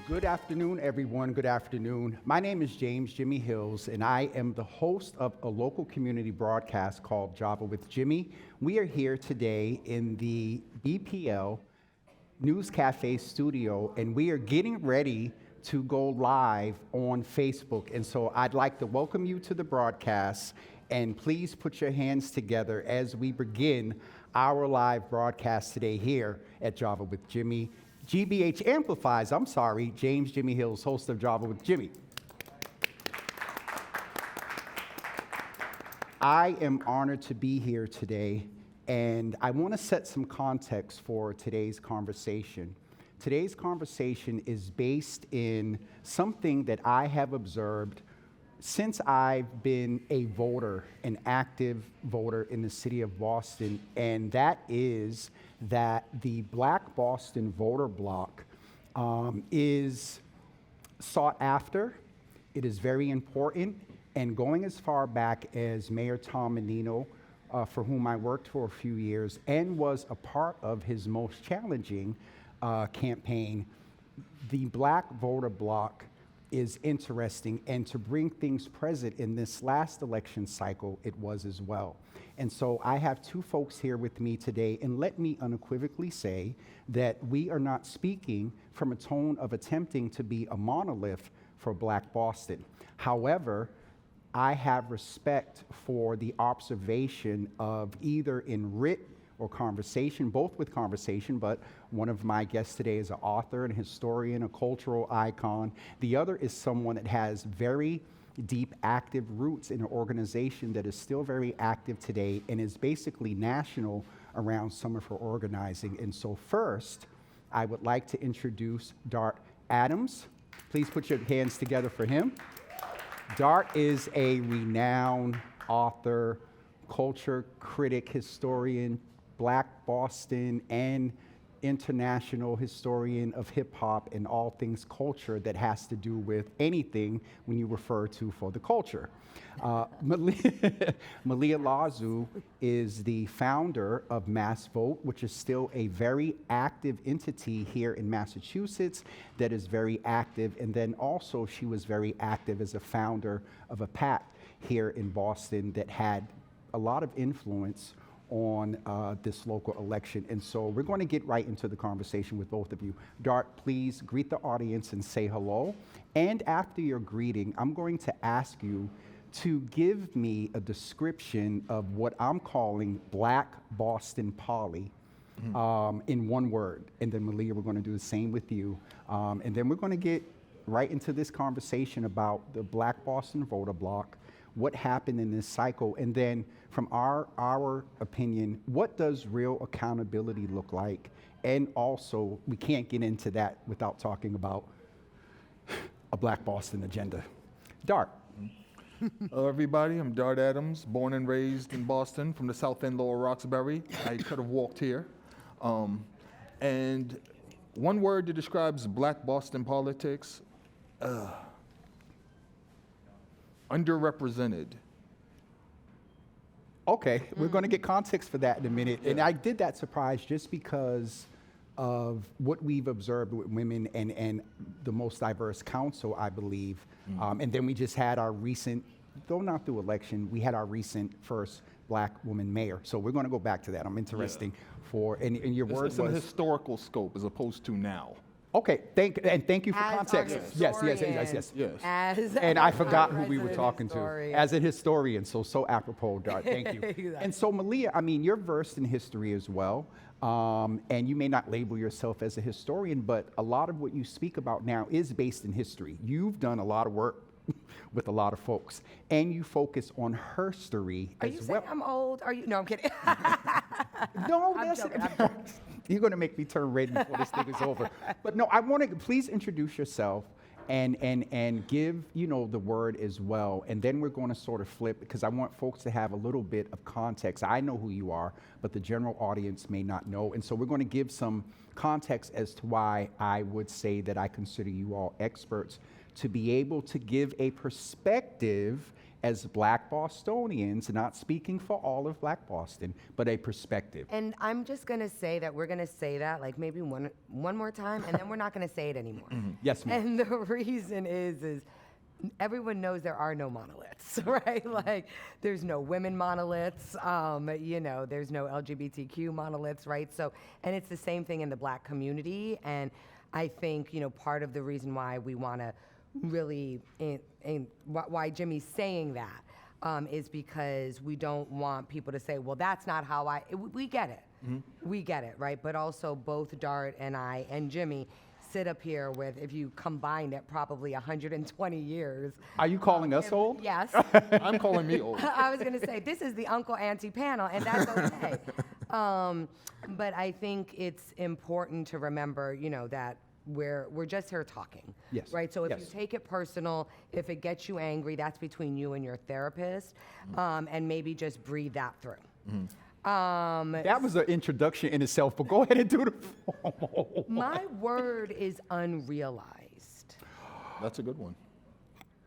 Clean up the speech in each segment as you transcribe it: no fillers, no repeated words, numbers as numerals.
Good afternoon, everyone. Good afternoon. My name is James Jimmy Hills, and I am the host of a local community broadcast called Java with Jimmy. We are here today in the BPL News Cafe studio, and we are getting ready to go live on Facebook. And so I'd like to welcome you to the broadcast, and please put your hands together as we begin our live broadcast today here at Java with Jimmy. GBH Amplifies, James Jimmy Hills, host of Java with Jimmy. I am honored to be here today, and I want to set some context for today's conversation. Today's conversation is based in something that I have observed since I've been a voter, an active voter in the city of Boston, and that is that the Black Boston voter bloc is sought after. It is very important, and going as far back as Mayor Tom Menino, for whom I worked for a few years and was a part of his most challenging campaign, the Black voter bloc is interesting, and to bring things present in this last election cycle, it was as well. And so I have two folks here with me today, and let me unequivocally say that we are not speaking from a tone of attempting to be a monolith for Black Boston. However, I have respect for the observation of either in writ or conversation, both with conversation, but one of my guests today is an author and historian, a cultural icon. The other is someone that has very deep, active roots in an organization that is still very active today and is basically national around some of her organizing. And so first, I would like to introduce Dart Adams. Please put your hands together for him. Dart is a renowned author, culture critic, historian, Black Boston and international historian of hip hop and all things culture that has to do with anything when you refer to for the culture. Malia Lazu is the founder of Mass Vote, which is still a very active entity here in Massachusetts that is very active. And then also she was very active as a founder of a PAC here in Boston that had a lot of influence on this local election. And so we're going to get right into the conversation with both of you. Dart, please greet the audience and say hello. And after your greeting, I'm going to ask you to give me a description of what I'm calling Black Boston Poly in one word. And then Malia, we're going to do the same with you. And then we're going to get right into this conversation about the Black Boston voter bloc, what happened in this cycle, and then from our opinion, what does real accountability look like? And also, we can't get into that without talking about a Black Boston agenda. Dart. Hello, everybody. I'm Dart Adams, born and raised in Boston from the South End, Lower Roxbury. I could have walked here. And one word that describes Black Boston politics, underrepresented. Okay, we're going to get context for that in a minute. Yeah. And I did that surprise just because of what we've observed with women and the most diverse council, I believe. And then we just had our recent, though not through election, we had our recent first Black woman mayor. So we're going to go back to that. I'm interested for, and your word It's was... in a historical scope as opposed to now. Okay, thank you for As context. our Yes. Yes. And I forgot who we were as a talking historian. to as a historian, so apropos, Dart, thank you. Exactly. And so Malia, I mean, you're versed in history as well, and you may not label yourself as a historian, but a lot of what you speak about now is based in history. You've done a lot of work with a lot of folks, and you focus on herstory Are as you well. saying I'm old? Are you? No, I'm kidding. No, I'm that's joking, You're going to make me turn red before this thing is over. But no, I want to please introduce yourself and give, the word as well. And then we're going to sort of flip because I want folks to have a little bit of context. I know who you are, but the general audience may not know. And so we're going to give some context as to why I would say that I consider you all experts to be able to give a perspective as Black Bostonians, not speaking for all of Black Boston, but a perspective. And I'm just going to say that we're going to say that like maybe one more time, and then we're not going to say it anymore. Yes, ma'am. And the reason is everyone knows there are no monoliths, right? Like there's no women monoliths, there's no LGBTQ monoliths, right? So, and it's the same thing in the Black community. And I think, part of the reason why we want to really, why Jimmy's saying that is because we don't want people to say, well, that's not how we get it. Mm-hmm. We get it, right? But also both Dart and I and Jimmy sit up here with, if you combined it, probably 120 years. Are you calling us old? Yes. I'm calling me old. I was going to say, this is the uncle-auntie panel, and that's okay. But I think it's important to remember, that we're just here talking. Yes. Right? So if Yes. you take it personal, if it gets you angry, that's between you and your therapist, and maybe just breathe that through. Mm-hmm. That was an introduction in itself, but go ahead and do the formal. My word is unrealized. That's a good one.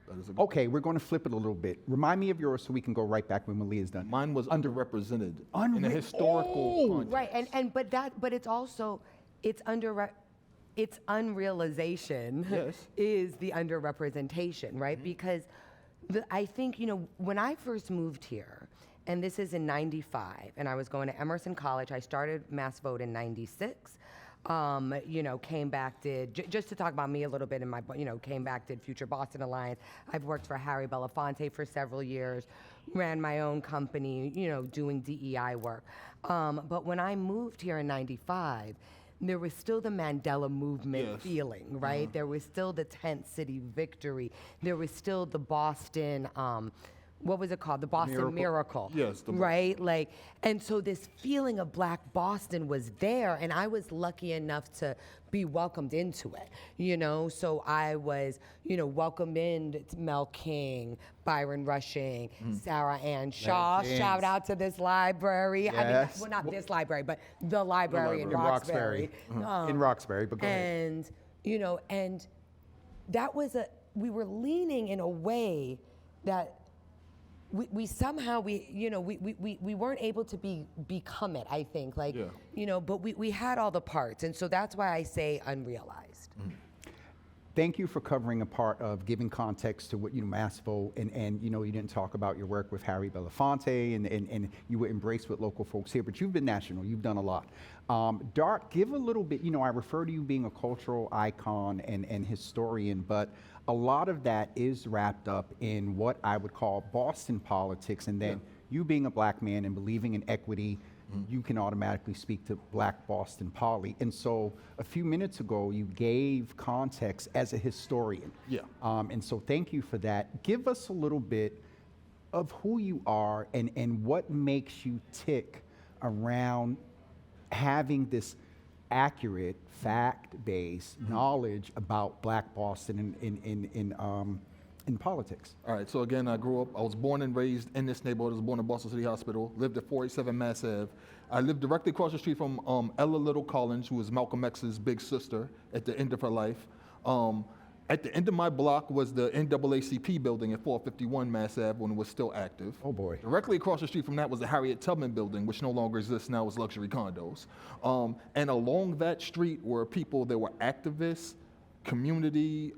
That is a good Okay, we're going to flip it a little bit. Remind me of yours so we can go right back when Malia's done. Mine was underrepresented in a historical context. Right, but it's also it's unrealization Yes. is the underrepresentation, right? Mm-hmm. Because I think when I first moved here, and this is in '95, and I was going to Emerson College. I started Mass Vote in '96. Came back, just to talk about me a little bit, came back, did Future Boston Alliance. I've worked for Harry Belafonte for several years, ran my own company, doing DEI work. But when I moved here in '95, there was still the Mandela movement Yes. feeling, right? There was still the tent city victory. There was still the Boston, what was it called? The Boston Miracle. Yes, right? And so this feeling of Black Boston was there, and I was lucky enough to be welcomed into it, So I was, welcomed into Mel King, Byron Rushing, Sarah Ann Shaw. Legends. Shout out to this library. Yes. Not this library, but the library in Roxbury. In Roxbury, but go ahead. And that was we were leaning in a way that we somehow we weren't able to become it, I think, but we had all the parts, and so that's why I say unrealized. Thank you for covering a part of giving context to what Mass Vote, and you didn't talk about your work with Harry Belafonte, and you were embraced with local folks here, but you've been national, you've done a lot. Dart, give a little bit, I refer to you being a cultural icon and historian, but a lot of that is wrapped up in what I would call Boston politics, and then you being a Black man and believing in equity, you can automatically speak to Black Boston Poly. And so a few minutes ago, you gave context as a historian. Yeah. And so thank you for that. Give us a little bit of who you are and what makes you tick around having this accurate, fact-based knowledge about Black Boston in politics. All right, so again, I was born and raised in this neighborhood. I was born in Boston City Hospital, lived at 487 Mass Ave. I lived directly across the street from Ella Little Collins, who was Malcolm X's big sister at the end of her life. At the end of my block was the NAACP building at 451 Mass Ave when it was still active. Oh boy. Directly across the street from that was the Harriet Tubman building, which no longer exists now as luxury condos. And along that street were people that were activists, community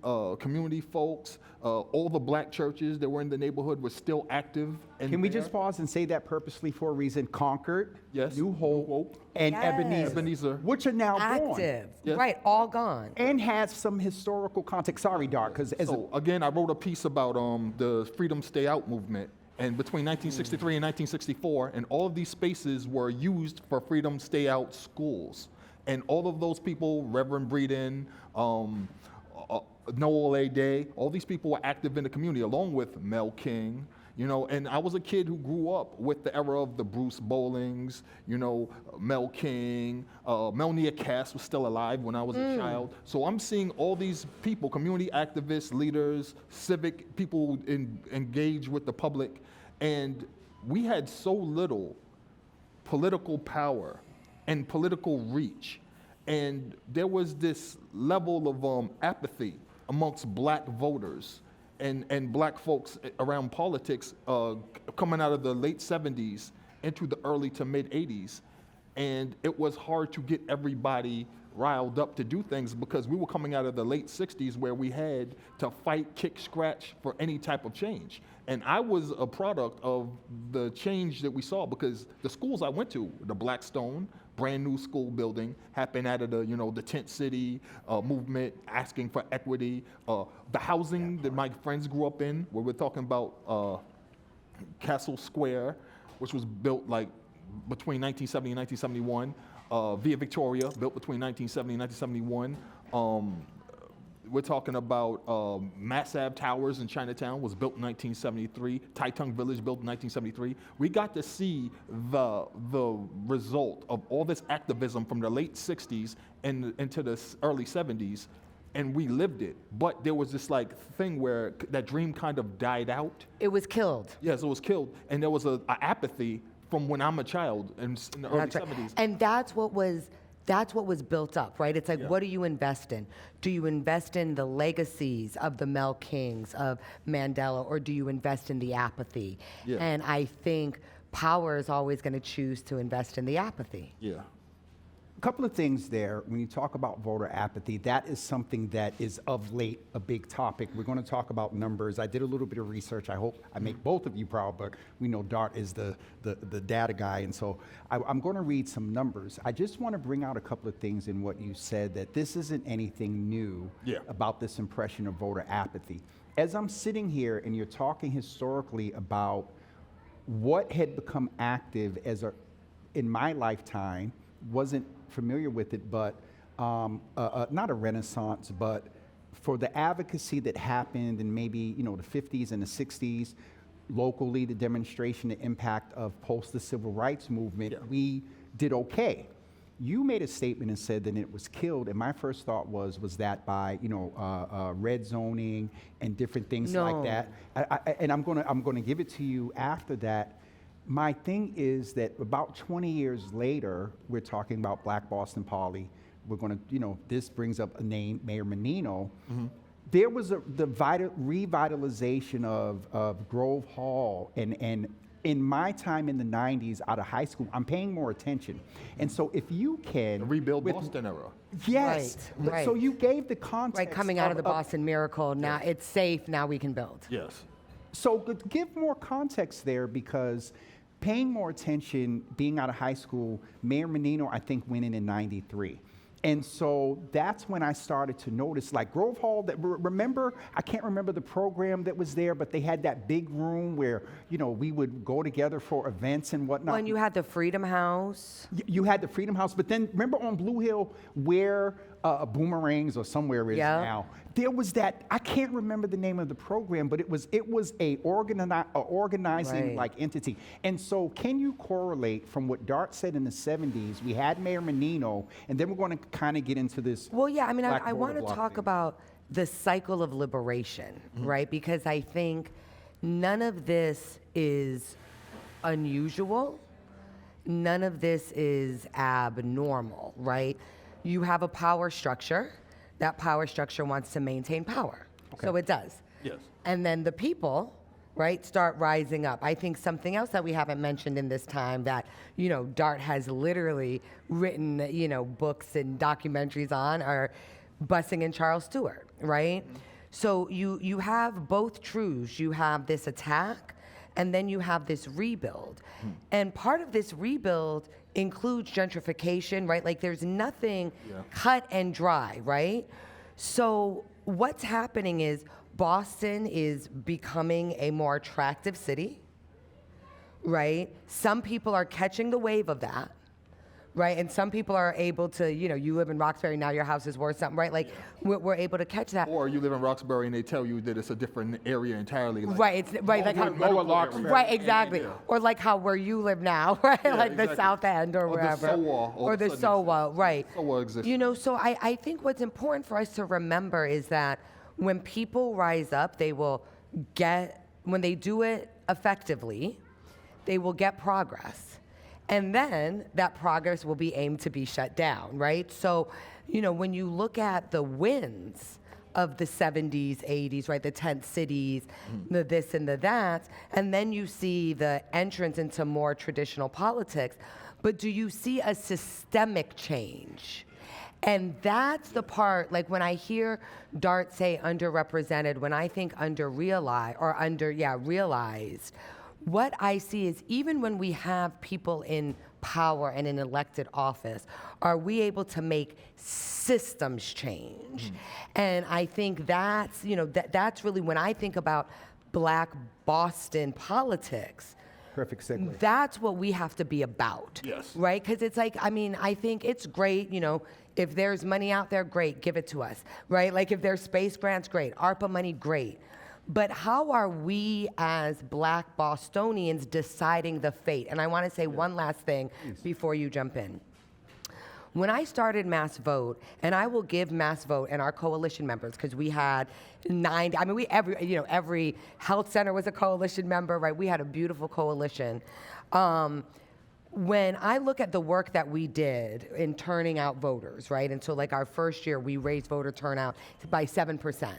folks, all the Black churches that were in the neighborhood were still active. Can we just pause and say that purposely for a reason? Concord, Yes. New Hope, and Yes. Ebenezer. which are now gone. Active, Yes. right? All gone. And has some historical context. Sorry, Dart, because So again, I wrote a piece about the Freedom Stay Out movement, and between 1963 and 1964, and all of these spaces were used for Freedom Stay Out schools, and all of those people, Reverend Breeden, Noel A. Day, all these people were active in the community, along with Mel King. And I was a kid who grew up with the era of the Bruce Bowlings, Mel King, Melnia Cass was still alive when I was a child. So I'm seeing all these people, community activists, leaders, civic people engage with the public, and we had so little political power and political reach. And there was this level of apathy amongst Black voters. and black folks around politics coming out of the late 70s into the early to mid 80s. And it was hard to get everybody riled up to do things because we were coming out of the late 60s where we had to fight, kick, scratch for any type of change. And I was a product of the change that we saw because the schools I went to, the Blackstone, brand new school building, happened out of the tent city movement, asking for equity. The housing that my friends grew up in, where we're talking about Castle Square, which was built like between 1970 and 1971. Via Victoria, built between 1970 and 1971. We're talking about Mass Ave Towers in Chinatown was built in 1973. Tai Tung Village built in 1973. We got to see the result of all this activism from the late 60s and into the early 70s, and we lived it. But there was this like thing where that dream kind of died out. It was killed. Yes, it was killed, and there was a apathy from when I'm a child in the early 70s. And that's what was built up, right? It's like, what do you invest in? Do you invest in the legacies of the Mel Kings, of Mandela, or do you invest in the apathy? Yeah. And I think power is always going to choose to invest in the apathy. Yeah. A couple of things there. When you talk about voter apathy, that is something that is of late a big topic. We're going to talk about numbers. I did a little bit of research. I hope I make both of you proud, but we know Dart is the data guy, and so I'm going to read some numbers. I just want to bring out a couple of things in what you said, that this isn't anything new about this impression of voter apathy. As I'm sitting here and you're talking historically about what had become active in my lifetime, wasn't familiar with it, but not a renaissance, but for the advocacy that happened in maybe the 50s and the 60s, locally, the demonstration, the impact of post the civil rights movement, we did okay. You made a statement and said that it was killed, and my first thought was that by red zoning and different things like that. And I'm gonna give it to you after that. My thing is that about 20 years later, we're talking about Black Boston Poly. We're going to, this brings up a name, Mayor Menino. Mm-hmm. There was the revitalization of Grove Hall. And in my time in the 90s out of high school, I'm paying more attention. And so if you can... The rebuild Boston era. Yes. Right. So you gave the context. Right, coming out of the Boston Miracle, now it's safe, now we can build. Yes. So give more context there, because paying more attention, being out of high school, Mayor Menino, I think, went in 93. And so that's when I started to notice, like Grove Hall, remember, I can't remember the program that was there, but they had that big room where, we would go together for events and whatnot. Well, and you had the Freedom House. You had the Freedom House, but then remember on Blue Hill where Boomerangs or somewhere is now, there was that, I can't remember the name of the program, but it was a organizing like entity. And so can you correlate from what Dart said in the 70s, we had Mayor Menino, and then we're going to kind of get into this. Well, yeah, I mean, I want to block talk thing. about the cycle of liberation, right? Because I think none of this is unusual. None of this is abnormal, right? You have a power structure. That power structure wants to maintain power. Okay. So it does. Yes. And then the people, right, start rising up. I think something else that we haven't mentioned in this time that, Dart has literally written, books and documentaries on are busing and Charles Stewart, right? Mm-hmm. So you have both truths. You have this attack, and then you have this rebuild. And part of this rebuild includes gentrification, right? Like there's nothing cut and dry, right? So what's happening is Boston is becoming a more attractive city, right? Some people are catching the wave of that, right? And some people are able to, you live in Roxbury, now your house is worth something, right? Like we're able to catch that. Or you live in Roxbury and they tell you that it's a different area entirely. Like right, it's right, like how lower Roxbury. Right, exactly. Or like how where you live now, right? Yeah, like exactly. the South End or wherever. The SOWA, or the SOWA, right. SOWA exists. So I think what's important for us to remember is that when people rise up, they will when they do it effectively, they will get progress. And then that progress will be aimed to be shut down, right? So, when you look at the wins of the 70s, 80s, right? The tent cities, the this and the that. And then you see the entrance into more traditional politics. But do you see a systemic change? And that's the part, like when I hear Dart say underrepresented, when I think realized, what I see is even when we have people in power and in elected office, are we able to make systems change? And I think that's, that's really when I think about Black Boston politics. Perfect segue. That's what we have to be about. Yes. Right? Because it's like, I think it's great, if there's money out there, great, give it to us. Right? Like if there's space grants, great. ARPA money, great. But how are we as Black Bostonians deciding the fate? And I want to say one last thing before you jump in. When I started Mass Vote, and I will give Mass Vote and our coalition members, because we had 9, every health center was a coalition member, right? We had a beautiful coalition. When I look at the work that we did in turning out voters, right? And so like our first year, we raised voter turnout by 7%,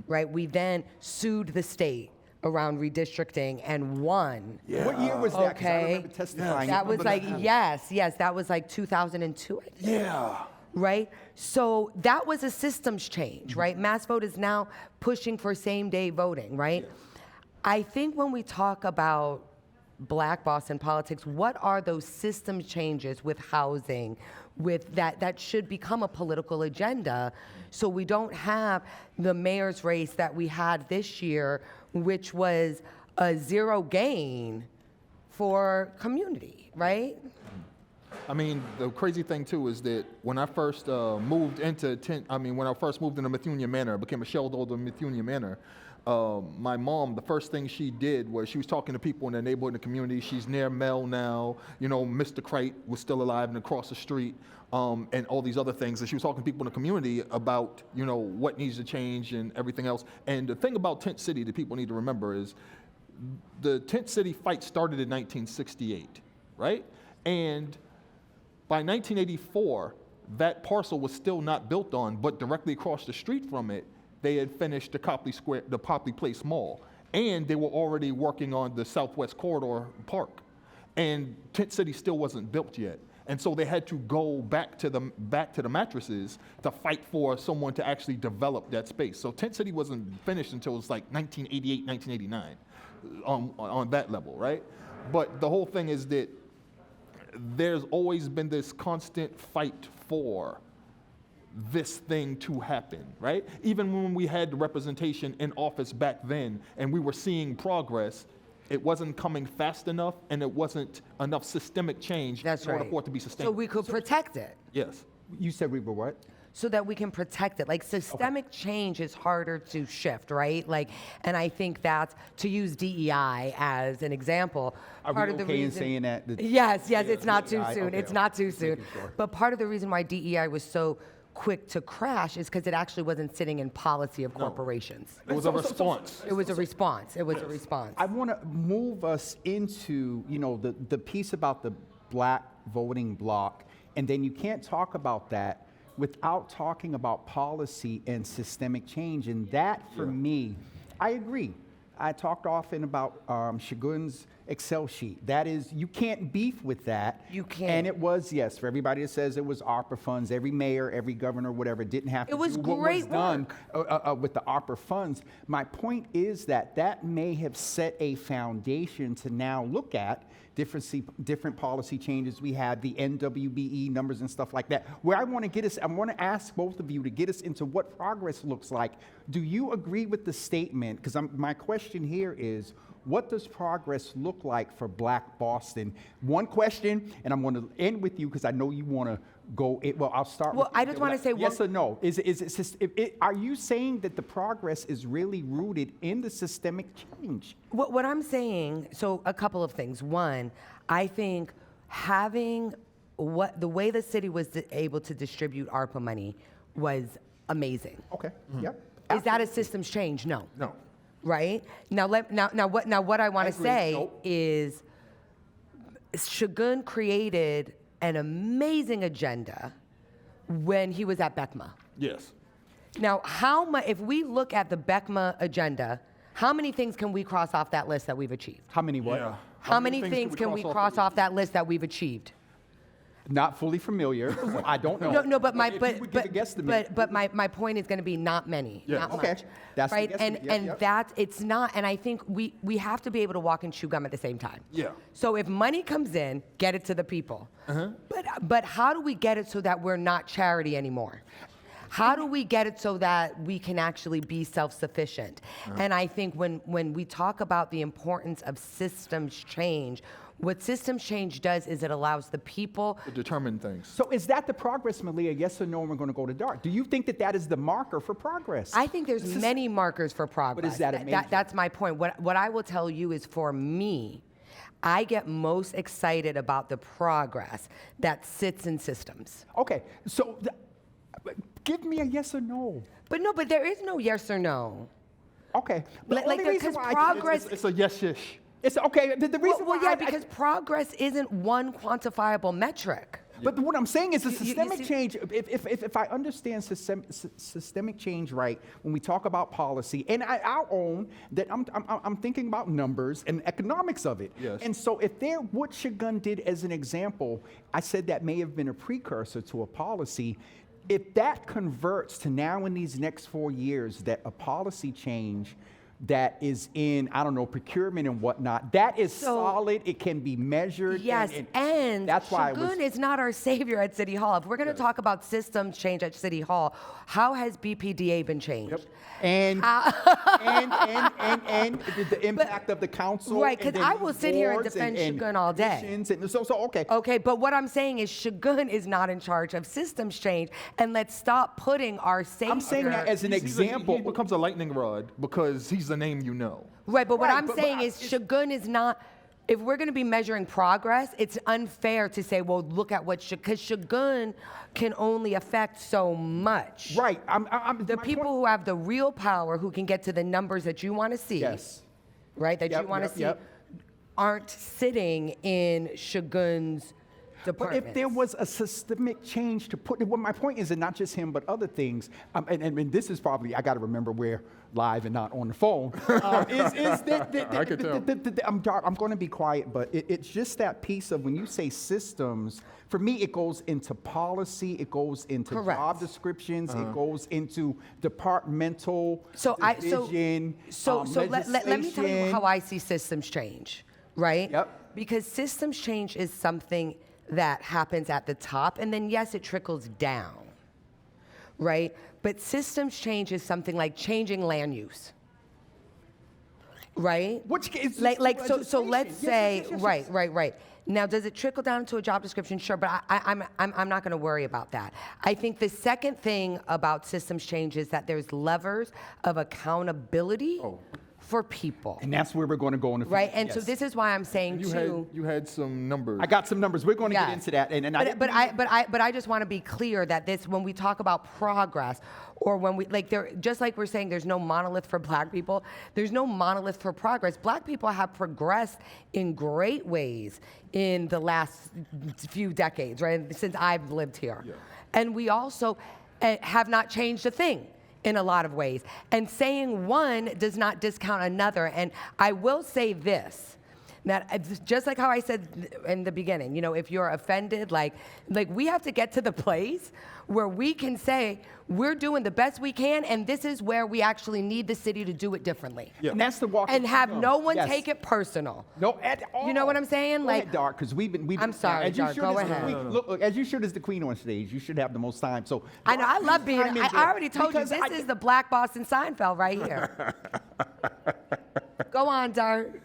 right? We then sued the state around redistricting and won. Yeah. What year was that? 'Cause I Okay. remember testifying. That was like, yes, that was like 2002, I think. Yeah. Right? So that was a systems change, right? Mass Vote is now pushing for same-day voting, right? I think when we talk about Black Boston politics, what are those system changes with housing, with that should become a political agenda, so we don't have the mayor's race that we had this year, which was a zero gain for community, right? I mean, the crazy thing too is that when I first moved into Methunia Manor, became a shareholder of Methunia Manor, my mom, the first thing she did was she was talking to people in the neighborhood and the community. She's near Mel now. Mr. Crite was still alive and across the street, and all these other things. And she was talking to people in the community about, what needs to change and everything else. And the thing about Tent City that people need to remember is the Tent City fight started in 1968, right? And by 1984, that parcel was still not built on, but directly across the street from it, they had finished the Copley Place Mall, and they were already working on the Southwest Corridor Park, and Tent City still wasn't built yet, and so they had to go back to the mattresses to fight for someone to actually develop that space. So Tent City wasn't finished until it was like 1988, 1989, on that level, right? But the whole thing is that there's always been this constant fight for this thing to happen, right? Even when we had the representation in office back then and we were seeing progress, it wasn't coming fast enough and it wasn't enough systemic change That's in order right. for it to be So sustainable. we could protect it. Yes. You said we were what? So that we can protect it. Like systemic change is harder to shift, right? And I think that's, to use DEI as an example, Are part we of the okay in reason. saying that? Yes, it's not too DEI? soon. Okay, It's okay. not too soon. Making sure. But part of the reason why DEI was so quick to crash is because it actually wasn't sitting in policy of corporations. It was a response. It was a response. It was a response. I want to move us into, the piece about the Black voting bloc, and then you can't talk about that without talking about policy and systemic change. And that, for me, I agree. I talked often about Shagun's Excel sheet. That is, you can't beef with that. You can't. And it was, yes, for everybody that says it was ARPA funds, every mayor, every governor, whatever, didn't have to It was do what great was done with the ARPA funds. My point is that may have set a foundation to now look at different policy changes. We had the NWBE numbers and stuff like that. Where I want to ask both of you to get us into what progress looks like. Do you agree with the statement? Because my question here is, what does progress look like for Black Boston? One question, and I'm going to end with you because I know you want to go. I'll start. Well, with I just want to say yes or no. Are you saying that the progress is really rooted in the systemic change? What I'm saying, so a couple of things. One, I think having the way the city was able to distribute ARPA money was amazing. Okay. Yep. Is that a systems change? No. No. Right? Now what I want to agree. say Nope. is Shagun created an amazing agenda when he was at BECMA. Yes. Now, how much, if we look at the BECMA agenda, how many things can we cross off that list that we've achieved? How many what? Yeah. How many things can we cross off that list that we've achieved? Not fully familiar. So I don't know. No, but my If you would give a guesstimate. but my point is going to be not many, Yeah. not Okay. much, That's the right? guesstimate. And Yep, and yep. that's it's not. And I think we have to be able to walk and chew gum at the same time. Yeah. So if money comes in, get it to the people. But how do we get it so that we're not charity anymore? How do we get it so that we can actually be self-sufficient? And I think when we talk about the importance of systems change, what systems change does is it allows the people. To determine things. So is that the progress, Malia? Yes or no? And we're going to go to Dark. Do you think that that is the marker for progress? I think there's many markers for progress. is that a major? That's my point. What I will tell you is, for me, I get most excited about the progress that sits in systems. Okay. So give me a yes or no. But there is no yes or no. Okay. The Like, only reason because why I- progress. It's a yes-ish. It's okay. The reason Well, why yeah, I- because progress isn't one quantifiable metric. But what I'm saying is a You systemic see- change, if I understand systemic change right, when we talk about policy, and I'll own that I'm thinking about numbers and economics of it. Yes. And so if what Shagun did as an example, I said that may have been a precursor to a policy. If that converts to now in these next 4 years that a policy change that is in, I don't know, procurement and whatnot, that is solid, it can be measured. Yes, and that's why I was. Shagun is not our savior at City Hall. If we're going to talk about systems change at City Hall, how has BPDA been changed? Yep. And, and the impact of the council. Right, and 'cause then I will sit here and boards defend Shagun all day. commissions and so okay. Okay, but what I'm saying is Shagun is not in charge of systems change, and let's stop putting our savior. I'm saying that as an He example. becomes a lightning rod because he's the name you know. Right, but what Right, I'm but saying I- is Shagun is not. If we're going to be measuring progress, it's unfair to say, well, look at what because Shagun can only affect so much. Right. The people who have the real power, who can get to the numbers that you want to see, Yes. right, that Yep, you want to yep, see, yep. aren't sitting in Shagun's But department. if there was a systemic change to put, well, my point is that not just him, but other things, and this is probably, I got to remember we're live and not on the phone, is that, I could tell. I'm going to be quiet, but it's just that piece of when you say systems, for me, it goes into policy, it goes into Correct. job descriptions, it goes into departmental division, So let me tell you legislation. how I see systems change, right? Yep. Because systems change is something that happens at the top, and then yes, it trickles down, right? But systems change is something like changing land use, right? Which is So legislation. let's Yes, say yes, yes, yes. right. Now, does it trickle down to a job description? Sure, but I'm not going to worry about that. I think the second thing about systems change is that there's levers of accountability for people, And that's where we're going to go in the right? future, And so yes. this is why I'm saying too. You had some numbers. I got some numbers. We're going to get Yes. into that. And I didn't But mean- I just want to be clear that this, when we talk about progress, or when we just like we're saying, there's no monolith for Black people. There's no monolith for progress. Black people have progressed in great ways in the last few decades, right? Since I've lived here, and we also have not changed a thing in a lot of ways. And saying one does not discount another. And I will say this. That just like how I said in the beginning, if you're offended, like we have to get to the place where we can say we're doing the best we can, and this is where we actually need the city to do it differently. And that's the walk. And have no one Yes. take it personal. No, at all. You know what I'm saying? Go Like- ahead, Dark, because we've been. I'm sorry, as you Dark, should go as the ahead. queen- Look, as you should as the queen on stage, you should have the most time. So I know, I Dark, love you being, chime in I there, already told you, because this is the Black Boston Seinfeld right here. Go on, Dart.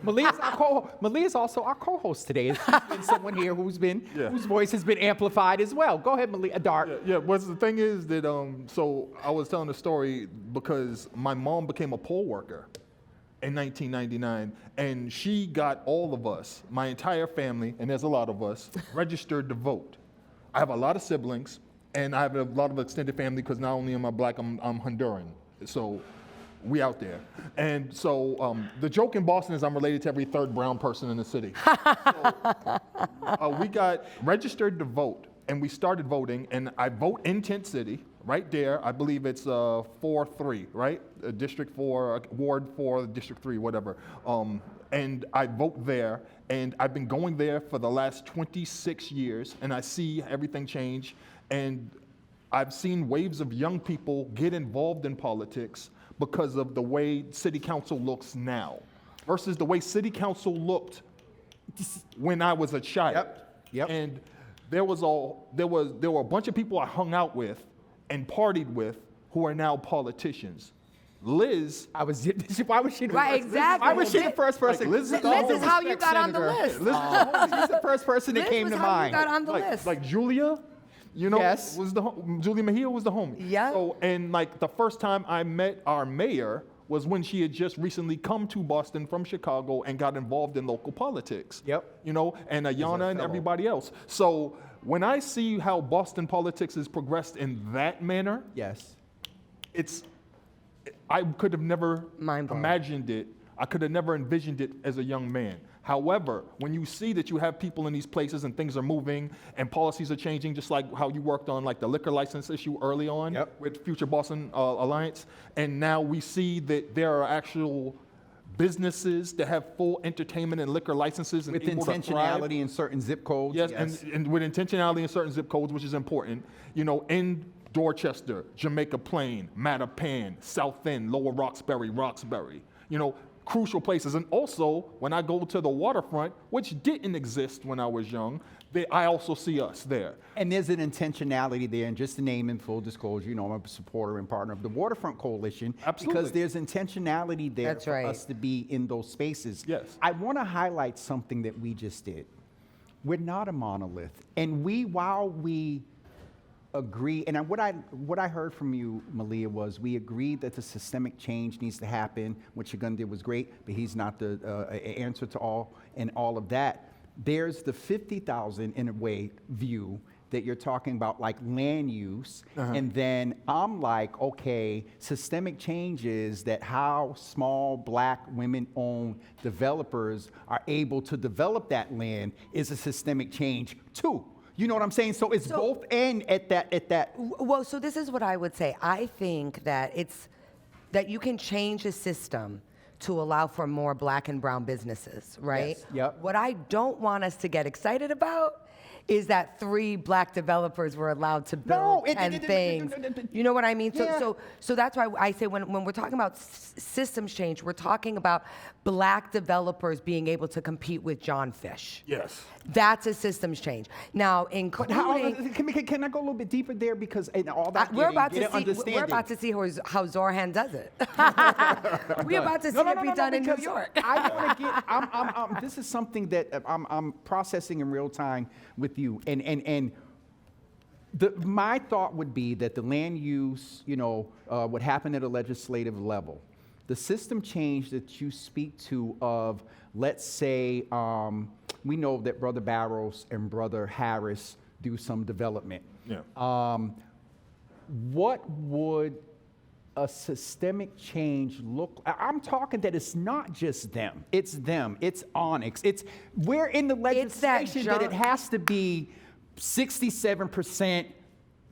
Malia's also our co-host today. There's been someone here whose voice has been amplified as well. Go ahead, Malia. Dark. Yeah, well, the thing is that, so I was telling the story because my mom became a poll worker in 1999, and she got all of us, my entire family, and there's a lot of us, registered to vote. I have a lot of siblings, and I have a lot of extended family because not only am I Black, I'm Honduran. So we out there. And so the joke in Boston is I'm related to every third brown person in the city. We got registered to vote, and we started voting, and I vote in Tent City, right there. I believe it's 4-3, right? District 4, Ward 4, District 3, whatever. And I vote there, and I've been going there for the last 26 years, and I see everything change. And I've seen waves of young people get involved in politics because of the way city council looks now versus the way city council looked when I was a child. Yep. And there were a bunch of people I hung out with and partied with who are now politicians. Liz, why was she the Right, first? exactly. Why was she the first person? Liz Liz is how you got on the list. She's the first person that Liz came was to how mind. you got on the list. like Julia, you know, Yes. was Julia Mejia was the homie. Yeah. So, and like the first time I met our mayor was when she had just recently come to Boston from Chicago and got involved in local politics. Yep. You know, and Ayanna and fellow. everybody else. So when I see how Boston politics has progressed in that manner, Yes. I could have never Mind-blowing. imagined it. I could have never envisioned it as a young man. However, when you see that you have people in these places and things are moving and policies are changing, just like how you worked on like the liquor license issue early on Yep. with Future Boston Alliance, and now we see that there are actual businesses that have full entertainment and liquor licenses and With able to thrive. intentionality in certain zip codes. Yes, and with intentionality in certain zip codes, which is important. You know, in Dorchester, Jamaica Plain, Mattapan, South End, Lower Roxbury, you know, crucial places. And also, when I go to the waterfront, which didn't exist when I was young, I also see us there. And there's an intentionality there, and just to name in full disclosure, you know, I'm a supporter and partner of the Waterfront Coalition. Absolutely. Because there's intentionality there That's for right. us to be in those spaces. Yes. I want to highlight something that we just did. We're not a monolith. And while we agree, and what I heard from you, Malia, was we agreed that the systemic change needs to happen. What Shagun did was great, but he's not the answer to all of that. There's the 50,000 in a way view that you're talking about, like land use, and then I'm like, okay, systemic changes that how small black women-owned developers are able to develop that land is a systemic change too. You know what I'm saying? So it's both and at that. Well, so this is what I would say. I think that that you can change a system to allow for more black and brown businesses, right? Yes. Yep. What I don't want us to get excited about is that 3 black developers were allowed to build 10 things. You know what I mean? Yeah. So that's why I say when we're talking about systems change, we're talking about black developers being able to compete with John Fish. Yes. That's a systems change. Now, including... Can I go a little bit deeper there, because in all that We're about getting, to see how Zorhan does it. We're about to see it be done in New because York. I want to get. This is something that I'm processing in real time with you, and my thought would be that the land use, you know, what happened at a legislative level, the system change that you speak to of, let's say, we know that Brother Barrows and Brother Harris do some development. Yeah. What would a systemic change look? I'm talking that it's not just them. It's them. It's Onyx. We're in the legislation that it has to be 67%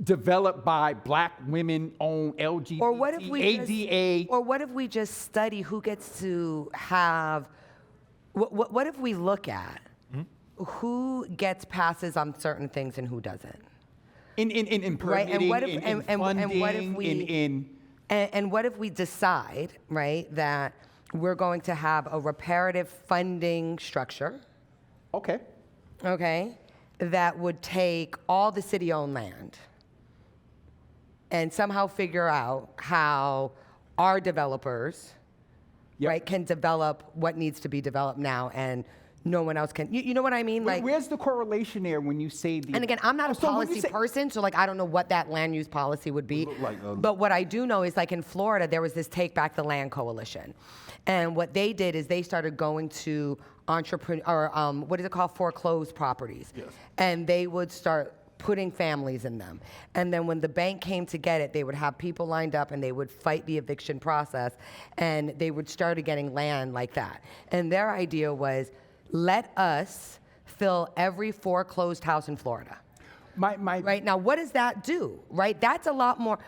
developed by black women-owned LGBT, Or what if we ADA. or what if we just study who gets to have? What if we look at who gets passes on certain things and who doesn't? In Right, permitting, what if in funding, and what if we decide, right, that we're going to have a reparative funding structure, okay. okay, that would take all the city-owned land and somehow figure out how our developers, Yep. right, can develop what needs to be developed now, and no one else can. You know what I mean? Like, Where's the correlation there when you say the? and again, I'm not a So when you policy say- person, so like I don't know what that land use policy would be. Like, But what I do know is like in Florida, there was this Take Back the Land coalition, and what they did is they started going to what is it called, foreclosed properties, Yes. and they would start putting families in them. And then when the bank came to get it, they would have people lined up and they would fight the eviction process, and they would start getting land like that. And their idea was, let us fill every foreclosed house in Florida. Right now, what does that do? Right, that's a lot more.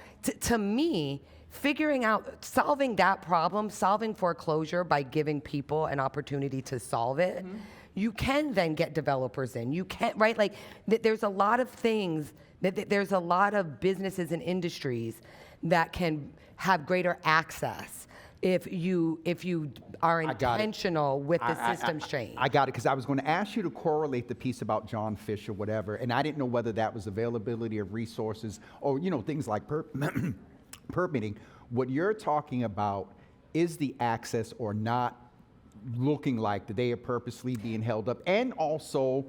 To me, figuring out, solving that problem, solving foreclosure by giving people an opportunity to solve it. Mm-hmm. You can then get developers in. You can, right? Like, there's a lot of things, there's a lot of businesses and industries that can have greater access if you are intentional with the systems change. I got it, because I was going to ask you to correlate the piece about John Fish or whatever, and I didn't know whether that was availability of resources or, things like permitting. What you're talking about is the access or not looking like that they are purposely being held up, and also,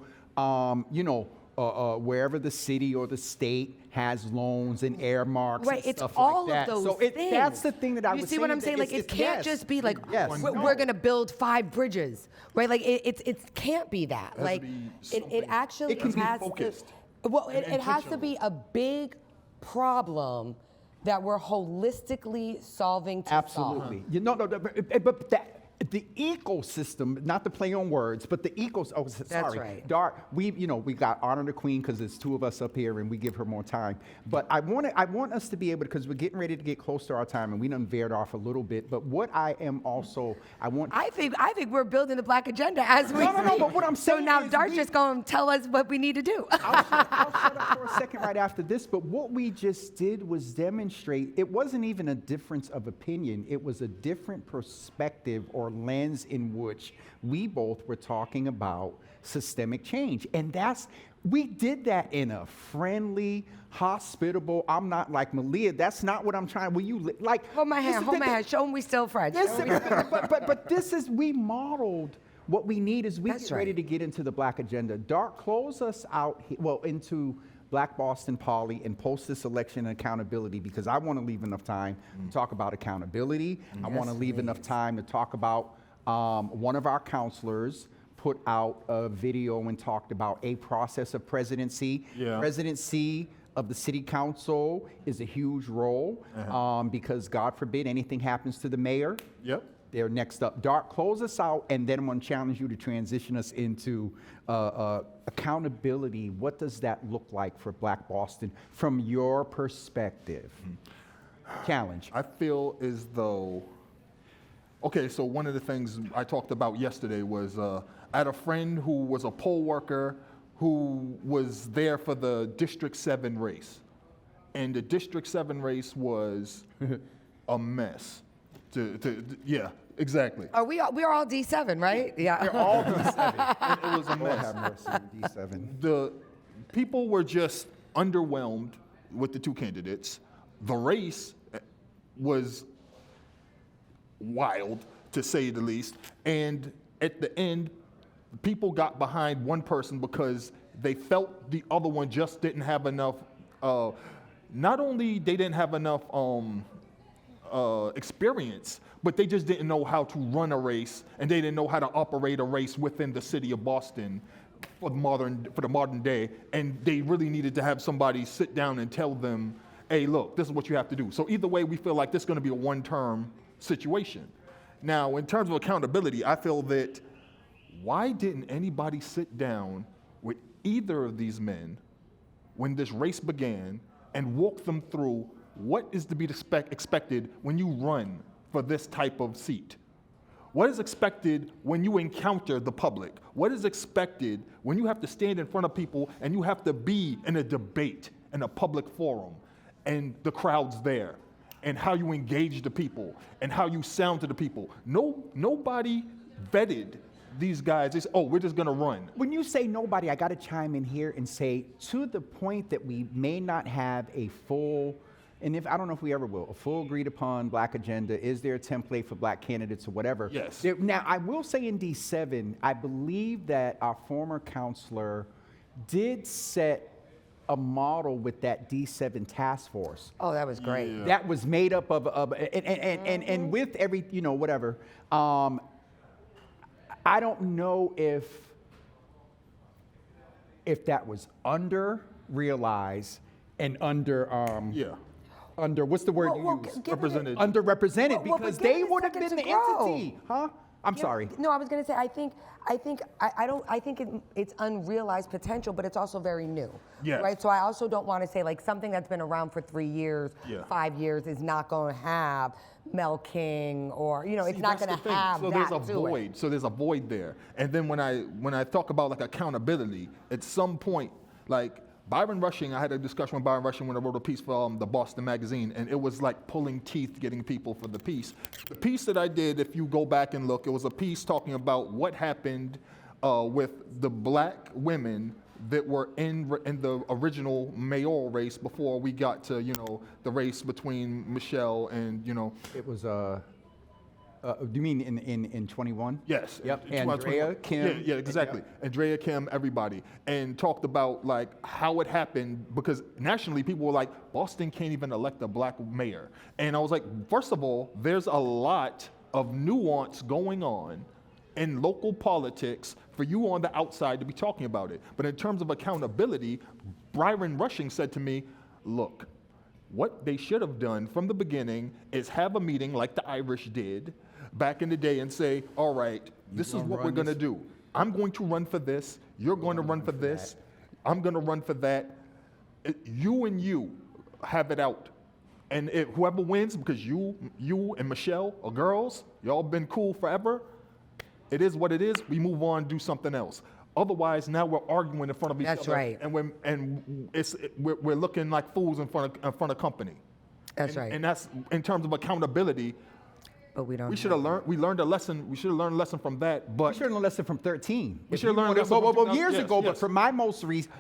wherever the city or the state has loans and earmarks and it's stuff all like that. of those things. That's the thing that I was saying. You see what I'm saying? Like, it can't just be like, we're going to build 5 bridges, right? Like, it can't be that. It like, it actually it can be has focused. It has to be a big problem that we're holistically solving to Absolutely. solve. But the ecosystem, not to play on words, but the ecosystem. Oh, sorry. That's right. Dar, we got honor the queen because there's 2 of us up here and we give her more time. But I want us to be able to, because we're getting ready to get close to our time and we done veered off a little bit. But what I think we're building the Black agenda as we speak. No. But what I'm saying so now is Dart's just going to tell us what we need to do. I'll shut up for a second right after this, but what we just did was demonstrate it wasn't even a difference of opinion. It was a different perspective or lens in which we both were talking about systemic change. And we did that in a friendly, hospitable, I'm not like Malia, that's not what I'm trying, Hold my hand, show them we still friends. But this is, we modeled what we need as we get ready to get into the Black agenda. Dart, close us out, into Black Boston Poly and post this election and accountability, because I want to leave enough time to talk about accountability. I want to leave enough time to talk about one of our counselors put out a video and talked about a process of presidency. Yeah. Presidency of the city council is a huge role because God forbid anything happens to the mayor. Yep. They're next up. Dart, close us out, and then I'm going to challenge you to transition us into accountability. What does that look like for Black Boston from your perspective? Challenge. I feel as though, so one of the things I talked about yesterday was I had a friend who was a poll worker who was there for the District 7 race. And the District 7 race was a mess. Yeah, exactly. We are all D7, right? Yeah. We're all D7. It was a mess. Have mercy, D7. The people were just underwhelmed with the 2 candidates. The race was wild, to say the least. And at the end, people got behind one person because they felt the other one just didn't have enough. Not only they didn't have enough experience, but they just didn't know how to run a race, and they didn't know how to operate a race within the city of Boston for the modern day. And they really needed to have somebody sit down and tell them, hey, look, this is what you have to do. So either way, we feel like this is going to be a one-term situation. Now, in terms of accountability, I feel that why didn't anybody sit down with either of these men when this race began and walk them through what is to be expected when you run for this type of seat? What is expected when you encounter the public? What is expected when you have to stand in front of people and you have to be in a debate in a public forum and the crowd's there, and how you engage the people and how you sound to the people? Nobody vetted these guys. They say, we're just going to run. When you say nobody, I got to chime in here and say, to the point that we may not have a full, and I don't know if we ever will, a full agreed upon Black agenda. Is there a template for Black candidates or whatever? Yes. Now, I will say in D7, I believe that our former counselor did set a model with that D7 task force. Oh, that was great. Yeah. That was made up of and with every, whatever. I don't know if that was under realized and under under, what's the word you use? Represented. Underrepresented, because they would have been the entity, huh? I'm sorry. No, I was going to say, I think it's unrealized potential, but it's also very new. Yes. Right? So I also don't want to say like something that's been around for 3 years, Yeah. 5 years is not going to have Mel King or, it's not going to have so that there's a to it. void. So there's a void there. And then when I talk about like accountability, at some point, like Byron Rushing, I had a discussion with Byron Rushing when I wrote a piece for the Boston Magazine, and it was like pulling teeth getting people for the piece. The piece that I did, if you go back and look, it was a piece talking about what happened with the black women that were in the original mayoral race before we got to, the race between Michelle and, It was, do you mean in 21? Yes. Yep. in Andrea, 2021. Kim. Yeah, exactly. Andrea, Kim, everybody. And talked about like how it happened because nationally people were like, Boston can't even elect a black mayor. And I was like, first of all, there's a lot of nuance going on in local politics for you on the outside to be talking about it. But in terms of accountability, Byron Rushing said to me, look, what they should have done from the beginning is have a meeting like the Irish did back in the day and say, all right, this is what we're going to do. I'm going to run for this. You're going to run for this. I'm going to run for that. You and you have it out. And whoever wins, because you and Michelle are girls, y'all been cool forever, it is what it is. We move on, do something else. Otherwise, now we're arguing in front of each That's other. right. And we're looking like fools in front of company. That's right. And that's in terms of accountability. But we don't. We should have learned. We learned a lesson. We should have learned a lesson from that. But We should have learned a lesson from 13. We should have learned a lesson from well, years 2000. ago, Yes, but yes. for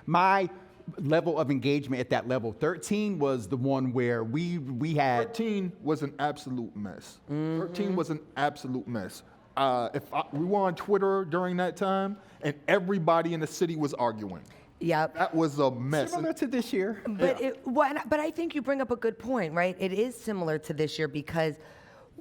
my level of engagement at that level, 13 was the one where we had 13 was an absolute mess. 13 was an absolute mess. We were on Twitter during that time, and everybody in the city was arguing. Yep. That was a mess. similar to this year. But but I think you bring up a good point, right? It is similar to this year because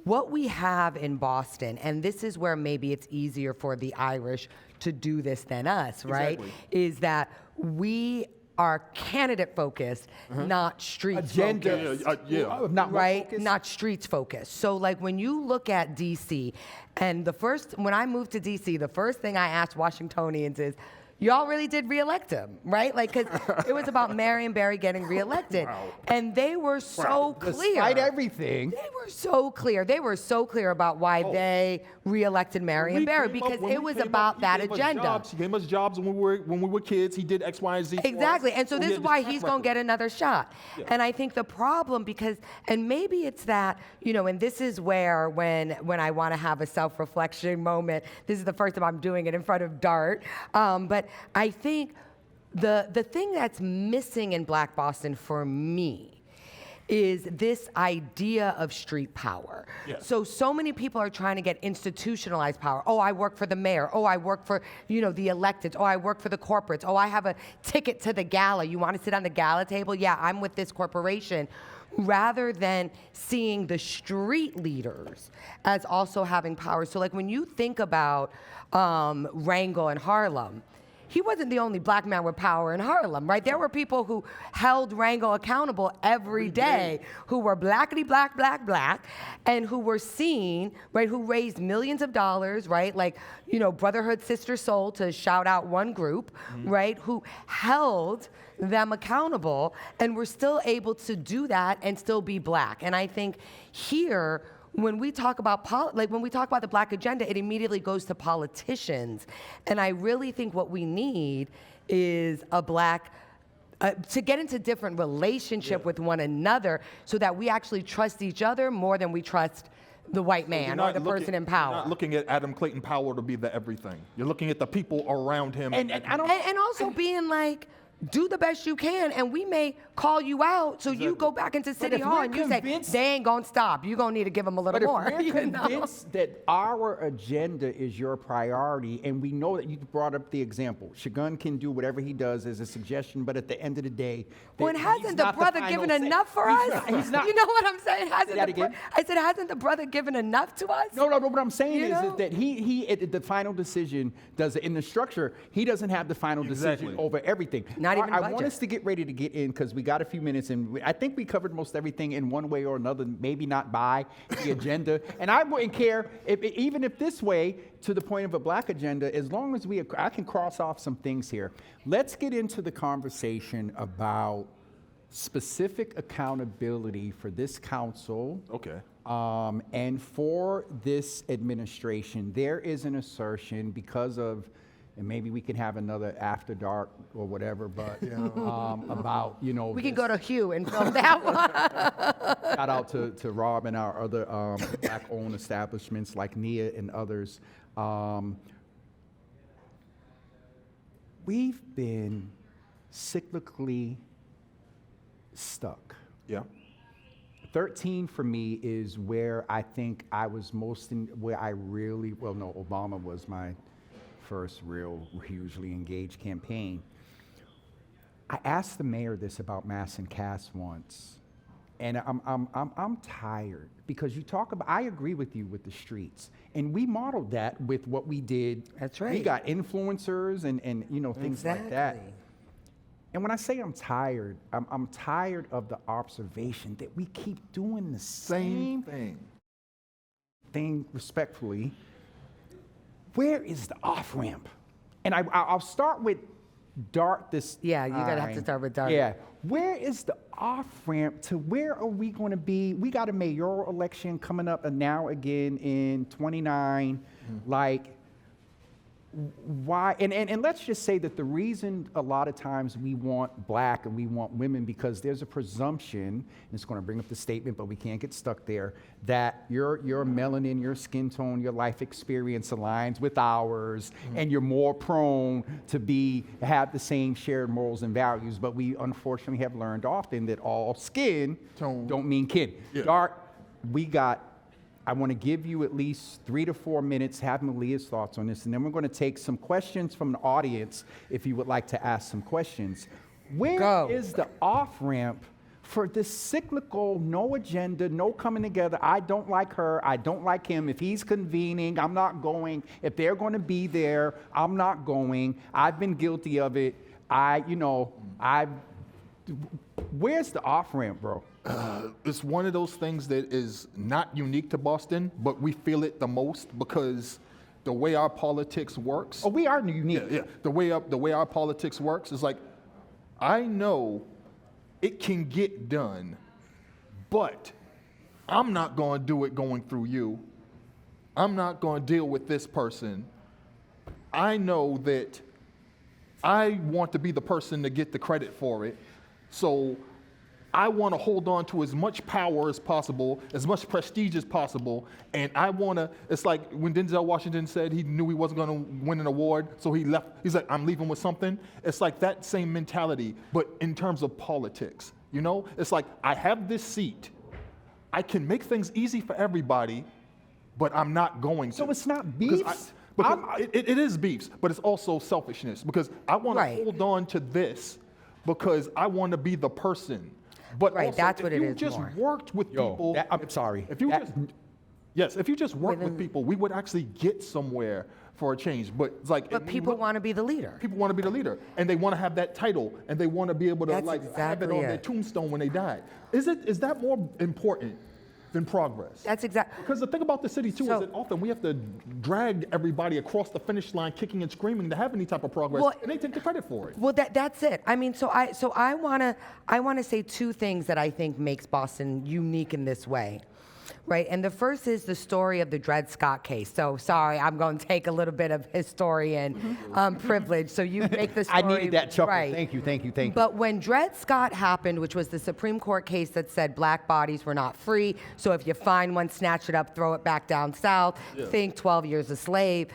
what we have in Boston, and this is where maybe it's easier for the Irish to do this than us, right? Exactly. Is that we are candidate focused, not streets Agenda. focused. Not Right, focused. not streets focused. So like when you look at DC, and when I moved to DC, the first thing I asked Washingtonians is, y'all really did reelect him, right? Like, because it was about Marion Barry getting reelected. And they were so clear. Despite everything. They were so clear. They were so clear about why they reelected Marion Barry because it was about that agenda. He gave us jobs when we were kids. He did X, Y, and Z. Exactly. And so We this is had why track he's going record. to get another shot. Yeah. And I think the problem and maybe it's that, and this is where when I want to have a self-reflection moment, this is the first time I'm doing it in front of Dart. But I think the thing that's missing in Black Boston for me is this idea of street power. Yes. So many people are trying to get institutionalized power. Oh, I work for the mayor. Oh, I work for, the electeds. Oh, I work for the corporates. Oh, I have a ticket to the gala. You want to sit on the gala table? Yeah, I'm with this corporation. Rather than seeing the street leaders as also having power. So like when you think about Rangel in Harlem, he wasn't the only black man with power in Harlem, right? There were people who held Rangel accountable every day, who were blackity black, and who were seen, right, who raised millions of dollars, right? Like, Brotherhood Sister Soul, to shout out one group, right, who held them accountable and were still able to do that and still be black. And I think here, when we talk about the black agenda, it immediately goes to politicians. And I really think what we need is a black, to get into different relationship with one another so that we actually trust each other more than we trust the white man or the person in power. You're not looking at Adam Clayton Powell to be the everything. You're looking at the people around him. And I don't. And also being like, do the best you can, and we may call you out, so you go back into City if Hall we're and you say, convinced- they ain't gonna stop. You're gonna need to give them a little But if more. we're you know? convinced that our agenda is your priority, and we know that you brought up the example, Shagun can do whatever he does as a suggestion, but at the end of the day, Well, and he's hasn't the not brother final given say. enough for He's us? not- he's not. You know what I'm saying? that again? I said, hasn't the brother given enough to us? No, what I'm saying You is know? that he the final decision does it in the structure. He doesn't have the final decision Exactly. over everything. Not even a I budget. want us to get ready to get in because we got a few minutes, and I think we covered most everything in one way or another, maybe not by the agenda. And I wouldn't care, even if this way, to the point of a black agenda, as long as I can cross off some things here. Let's get into the conversation about specific accountability for this council. Okay. And for this administration. There is an assertion because of, and maybe we can have another after dark or whatever, but about, We can go to Hugh and film that one. shout out to Rob and our other black-owned establishments like Nia and others. We've been cyclically stuck. Yeah. 13 for me is where I think I was most where I really, well, no, Obama was my first real hugely engaged campaign. I asked the mayor this about mass and cast once, and I'm tired because you talk about, I agree with you with the streets, and we modeled that with what we did. That's right. We got influencers and things like that. Exactly. And when I say I'm tired, I'm tired of the observation that we keep doing the same thing respectfully. Where is the off-ramp? And I'll start with Dart this Yeah, you gotta have to time. start with Dart. Yeah. Where is the off-ramp to where are we going to be? We got a mayoral election coming up and now again in 29. Like, why, and let's just say that the reason a lot of times we want black and we want women, because there's a presumption, and it's going to bring up the statement, but we can't get stuck there, that your melanin, your skin tone, your life experience aligns with ours, and you're more prone to have the same shared morals and values. But we unfortunately have learned often that all skin Tone. don't mean kin. Yeah. Dark, I want to give you at least 3 to 4 minutes, have Malia's thoughts on this, and then we're going to take some questions from the audience if you would like to ask some questions. Where is the off-ramp for this cyclical, no agenda, no coming together? I don't like her, I don't like him. If he's convening, I'm not going. If they're going to be there, I'm not going. I've been guilty of it. Where's the off-ramp, bro? It's one of those things that is not unique to Boston, but we feel it the most because the way our politics works. Oh, we are unique. Yeah. The way our politics works is like, I know it can get done, but I'm not going to do it going through you. I'm not going to deal with this person. I know that I want to be the person to get the credit for it. So I want to hold on to as much power as possible, as much prestige as possible, and I want to, it's like when Denzel Washington said he knew he wasn't going to win an award, so he left, he's like, I'm leaving with something. It's like that same mentality, but in terms of politics, It's like, I have this seat, I can make things easy for everybody, but I'm not going to. So it's not beefs? It is beefs, but it's also selfishness, because I want to hold on to this because I want to be the person. But Right, also, that's what if it you is just more. worked with people, I'm sorry. if you just worked with people, we would actually get somewhere for a change. But it's like, But people want to be the leader. people want to be the leader, and they want to have that title, and they want to be able to That's have it exactly on their it. tombstone when they die. Is that more important than progress? That's exactly. Because the thing about the city too So- is that often we have to drag everybody across the finish line, kicking and screaming, to have any type of progress, Well- and they take the credit for it. Well, that's it. I mean, I wanna say two things that I think makes Boston unique in this way, right? And the first is the story of the Dred Scott case. So sorry, I'm going to take a little bit of historian privilege. So you make the story. I needed that chuckle. Right. Thank you. But when Dred Scott happened, which was the Supreme Court case that said black bodies were not free, so if you find one, snatch it up, throw it back down south, think 12 years a slave.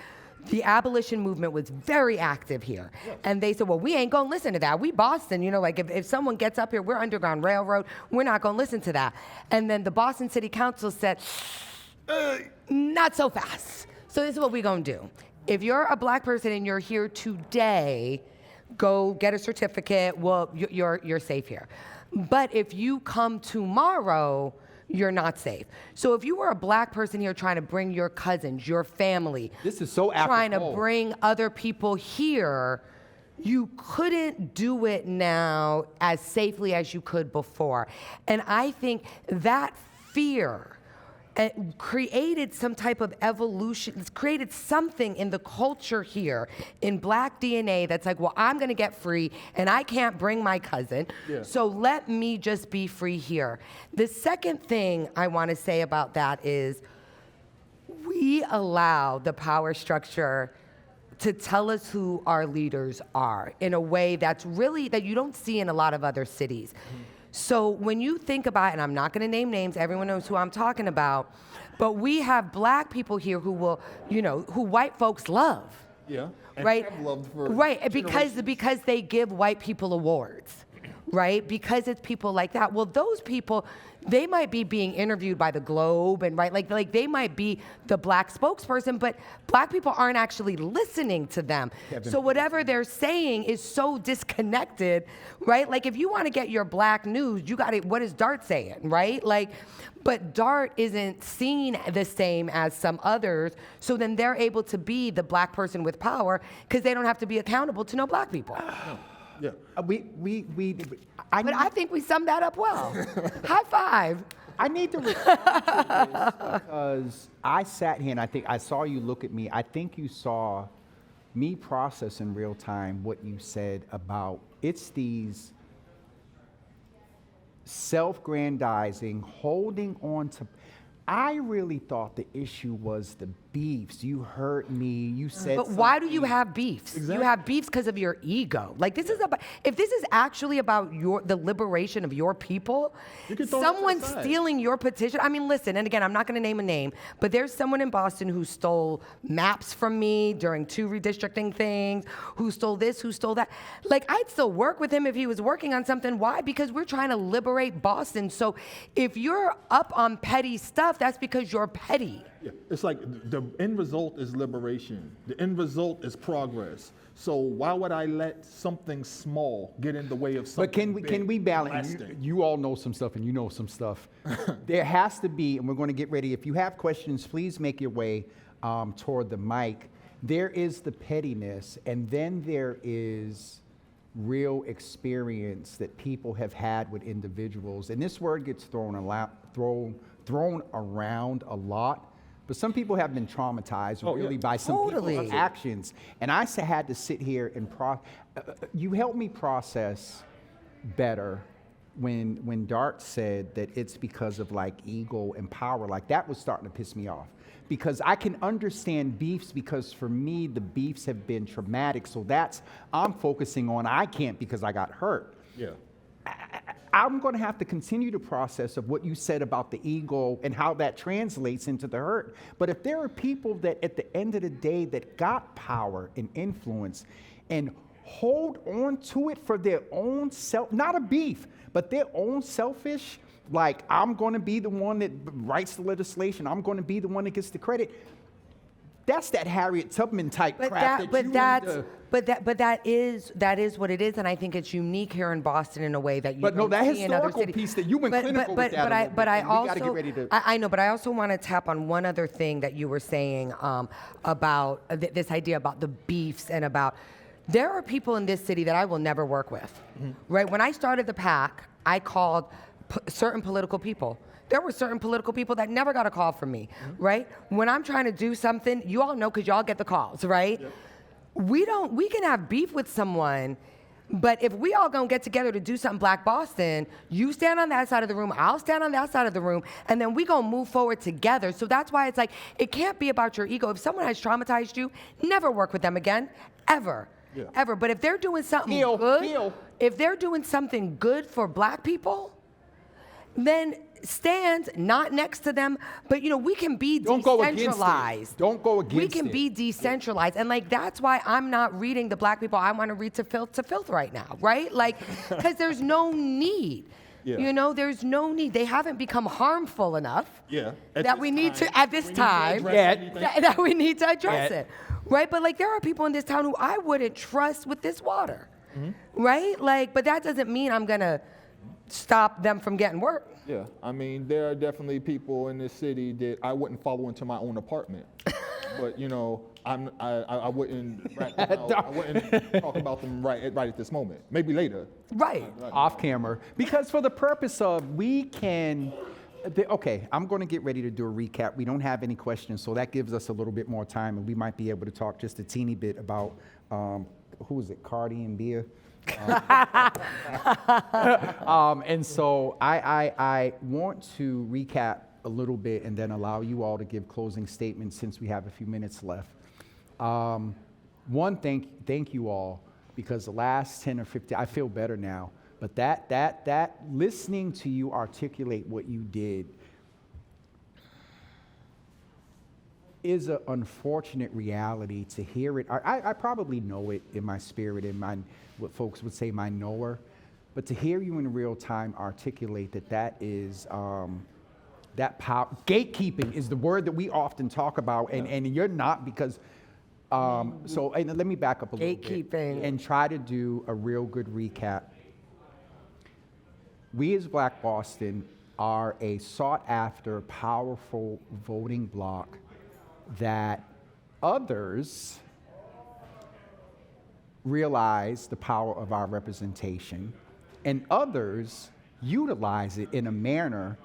The abolition movement was very active here. And they said, well, we ain't gonna listen to that. We Boston, like if someone gets up here, we're Underground Railroad, we're not gonna listen to that. And then the Boston City Council said, not so fast. So this is what we're gonna do. If you're a black person and you're here today, go get a certificate, well, you're safe here. But if you come tomorrow, you're not safe. So if you were a black person here trying to bring your cousins, your family, This is so trying to apropos. bring other people here, you couldn't do it now as safely as you could before. And I think that fear created some type of evolution. It's created something in the culture here in Black DNA that's like, well, I'm gonna get free and I can't bring my cousin, so let me just be free here. The second thing I wanna say about that is we allow the power structure to tell us who our leaders are in a way that's really, that you don't see in a lot of other cities. So when you think about, and I'm not gonna name names, everyone knows who I'm talking about, but we have Black people here who will, who white folks love. Yeah. And Right? have loved for Right, because they give white people awards, right? Because it's people like that. Well, those people, they might be being interviewed by the Globe and like they might be the Black spokesperson, but Black people aren't actually listening to them. So whatever they're saying is so disconnected, right? Like if you want to get your Black news, you got it. What is Dart saying, right? Like, but Dart isn't seen the same as some others. So then they're able to be the Black person with power because they don't have to be accountable to no Black people. Yeah. But I think we summed that up well. High five. I need to respond to this because I sat here and I think I saw you look at me. I think you saw me process in real time what you said about it's these self-grandizing, holding on to. I really thought the issue was the beefs. You heard me. You said. But why do you have beefs? Exactly. You have beefs because of your ego. Like this is about. If this is actually about the liberation of your people, You can throw that to the someone side. stealing your petition. I mean, listen. And again, I'm not going to name a name, but there's someone in Boston who stole maps from me during 2 redistricting things. Who stole this? Who stole that? Like I'd still work with him if he was working on something. Why? Because we're trying to liberate Boston. So if you're up on petty stuff, that's because you're petty. Yeah, it's like the end result is liberation. The end result is progress. So why would I let something small get in the way of something But can we big, balance? lasting? You all know some stuff, and you know some stuff. There has to be, and we're going to get ready. If you have questions, please make your way toward the mic. There is the pettiness, and then there is real experience that people have had with individuals. And this word gets thrown around a lot. But some people have been traumatized really by some Totally. people's actions. And I had to sit here and you helped me process better when Dart said that it's because of like ego and power. Like that was starting to piss me off. Because I can understand beefs because for me, the beefs have been traumatic. So I'm focusing on I can't because I got hurt. Yeah. I'm going to have to continue the process of what you said about the ego and how that translates into the hurt. But if there are people that at the end of the day that got power and influence and hold on to it for their own self, not a beef, but their own selfish, like I'm going to be the one that writes the legislation, I'm going to be the one that gets the credit. That's that Harriet Tubman type crap. But that is what it is, and I think it's unique here in Boston in a way that you But no, don't that see in other historical cities. piece that you went clinical with that a little bit, I and we also gotta get ready to- I know, but I also want to tap on one other thing that you were saying about this idea about the beefs and about there are people in this city that I will never work with. Right? When I started the PAC, I called certain political people. There were certain political people that never got a call from me, right? When I'm trying to do something, you all know because y'all get the calls, right? Yep. We can have beef with someone, but if we all gonna get together to do something Black Boston, you stand on that side of the room, I'll stand on that side of the room, and then we gonna move forward together. So that's why it's like, it can't be about your ego. If someone has traumatized you, never work with them again, ever. Yeah. Ever. But if they're doing something good, if they're doing something good for Black people, then stand not next to them, but we can be decentralized. Don't go against it. We can be decentralized. And like that's why I'm not reading the Black people I want to read to filth right now, right? Like because there's no need. Yeah. There's no need. They haven't become harmful enough that we need to address it. Right? But like there are people in this town who I wouldn't trust with this water. Right? Like, but that doesn't mean I'm gonna stop them from getting work. Yeah, I mean, there are definitely people in this city that I wouldn't follow into my own apartment. But, I wouldn't I wouldn't talk about them right at this moment. Maybe later. Right. Off camera. Because for the purpose of, okay, I'm going to get ready to do a recap. We don't have any questions, so that gives us a little bit more time, and we might be able to talk just a teeny bit about, who is it, Cardi and Bia? And so I want to recap a little bit and then allow you all to give closing statements since we have a few minutes left. One, thank you all, because the last 10 or 15, I feel better now, but that listening to you articulate what you did is an unfortunate reality to hear it. I probably know it in my spirit, in my, what folks would say, my knower, but to hear you in real time articulate that is, that power, gatekeeping is the word that we often talk about, and you're not, because, so and let me back up a little bit. Gatekeeping. And try to do a real good recap. We as Black Boston are a sought after, powerful voting bloc that others realize the power of our representation, and others utilize it in a manner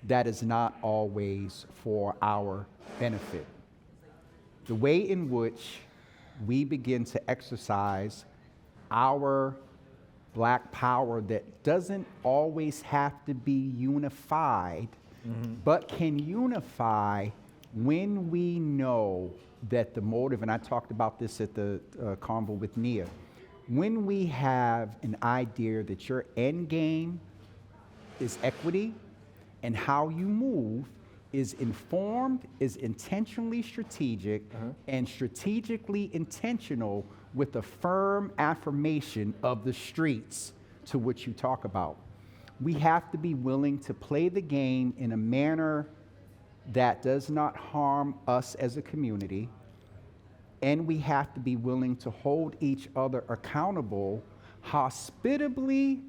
that is not always for our benefit. The way in which we begin to exercise our Black power that doesn't always have to be unified, but can unify when we know that the motive, and I talked about this at the convo with Nia, when we have an idea that your end game is equity, and how you move is informed, is intentionally strategic, and strategically intentional with a firm affirmation of the streets to which you talk about. We have to be willing to play the game in a manner that does not harm us as a community, and we have to be willing to hold each other accountable hospitably,